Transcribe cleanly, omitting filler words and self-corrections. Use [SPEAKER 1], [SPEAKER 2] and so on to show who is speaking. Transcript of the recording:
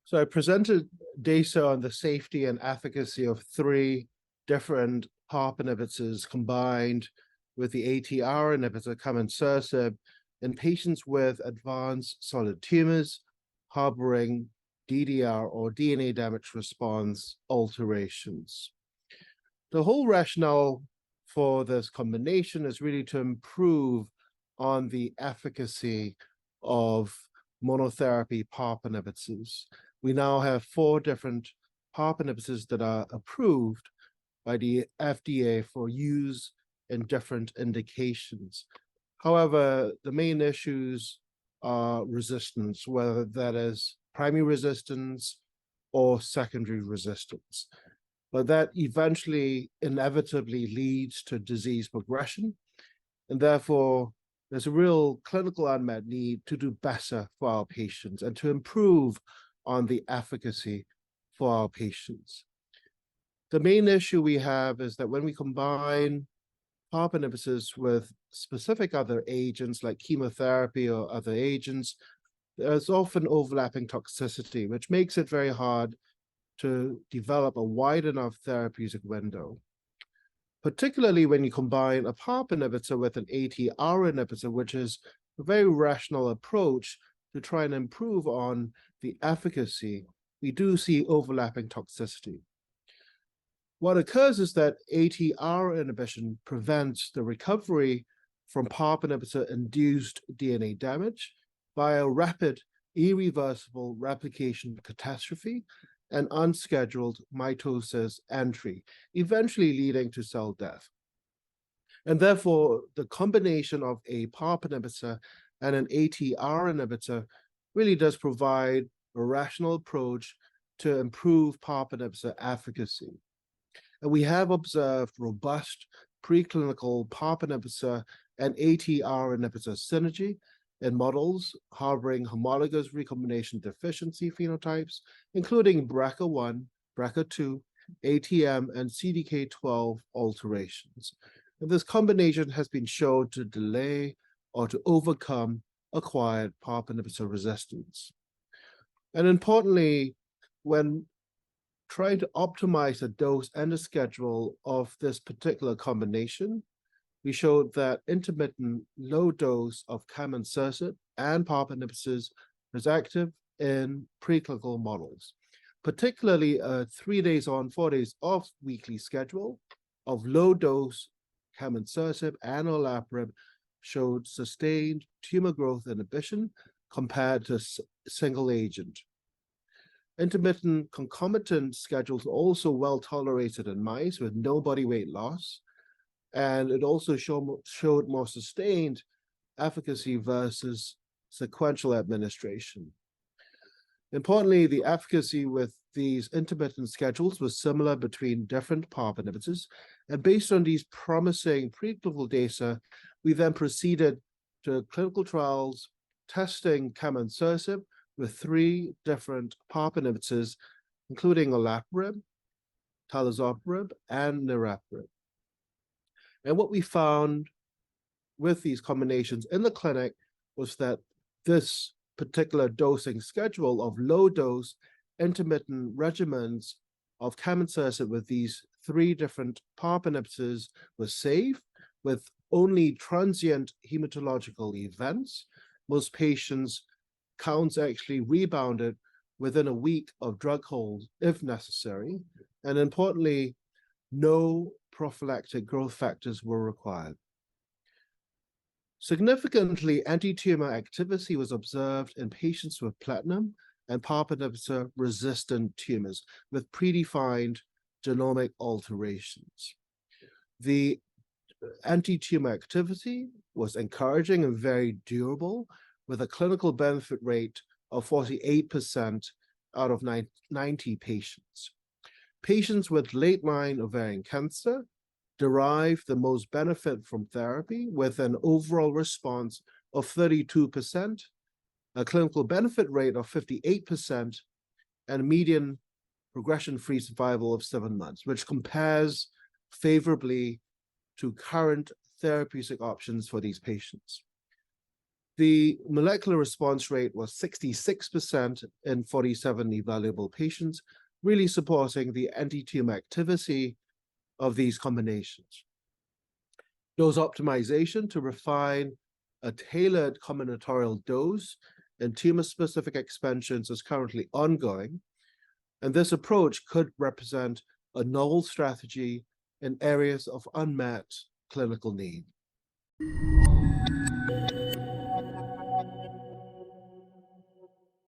[SPEAKER 1] So I presented data on the safety and efficacy of three different PARP inhibitors combined with the ATR inhibitor camonsertib in patients with advanced solid tumors harboring DDR or DNA damage response alterations. The whole rationale for this combination is really to improve on the efficacy of monotherapy PARP inhibitors. We now have 4 different PARP inhibitors that are approved by the FDA for use in different indications. However, the main issues are resistance, whether that is primary resistance or secondary resistance. But that eventually inevitably leads to disease progression, and therefore there's a real clinical unmet need to do better for our patients and to improve on the efficacy for our patients. The main issue we have is that when we combine PARP inhibitors with specific other agents like chemotherapy or other agents, there's often overlapping toxicity, which makes it very hard to develop a wide enough therapeutic window. Particularly when you combine a PARP inhibitor with an ATR inhibitor, which is a very rational approach to try and improve on the efficacy, we do see overlapping toxicity. What occurs is that ATR inhibition prevents the recovery from PARP inhibitor-induced DNA damage via rapid, irreversible replication catastrophe and unscheduled mitosis entry, eventually leading to cell death. And therefore, the combination of a PARP inhibitor and an ATR inhibitor really does provide a rational approach to improve PARP inhibitor efficacy. And we have observed robust preclinical PARP inhibitor and ATR inhibitor synergy in models harboring homologous recombination deficiency phenotypes, including BRCA1, BRCA2, ATM, and CDK12 alterations. And this combination has been shown to delay or to overcome acquired PARP inhibitor resistance. And importantly, when trying to optimize the dose and the schedule of this particular combination, we showed that intermittent low dose of camonsertib and PARP inhibitors was active in preclinical models, particularly a 3 days on, 4 days off weekly schedule of low dose camonsertib and olaparib showed sustained tumor growth inhibition compared to single agent. Intermittent concomitant schedules are also well tolerated in mice with no body weight loss, and it also showed more sustained efficacy versus sequential administration. Importantly, the efficacy with these intermittent schedules was similar between different PARP inhibitors, and based on these promising preclinical data, we then proceeded to clinical trials testing camonsertib with 3 different PARP inhibitors, including olaparib, talazoparib, and niraparib. And what we found with these combinations in the clinic was that this particular dosing schedule of low-dose intermittent regimens of camonsertib with these 3 different PARP inhibitors was safe, with only transient hematological events. Most patients' counts actually rebounded within a week of drug hold if necessary, and importantly, no prophylactic growth factors were required. Significantly, anti-tumor activity was observed in patients with platinum and PARP inhibitor resistant tumors with predefined genomic alterations. The anti-tumor activity was encouraging and very durable, with a clinical benefit rate of 48% out of 90 patients. Patients with late-line ovarian cancer derived the most benefit from therapy with an overall response of 32%, a clinical benefit rate of 58%, and a median progression-free survival of 7 months, which compares favorably to current therapeutic options for these patients. The molecular response rate was 66% in 47 evaluable patients, really supporting the anti-tumor activity of these combinations. Dose optimization to refine a tailored combinatorial dose and tumor-specific expansions is currently ongoing, and this approach could represent a novel strategy in areas of unmet clinical need.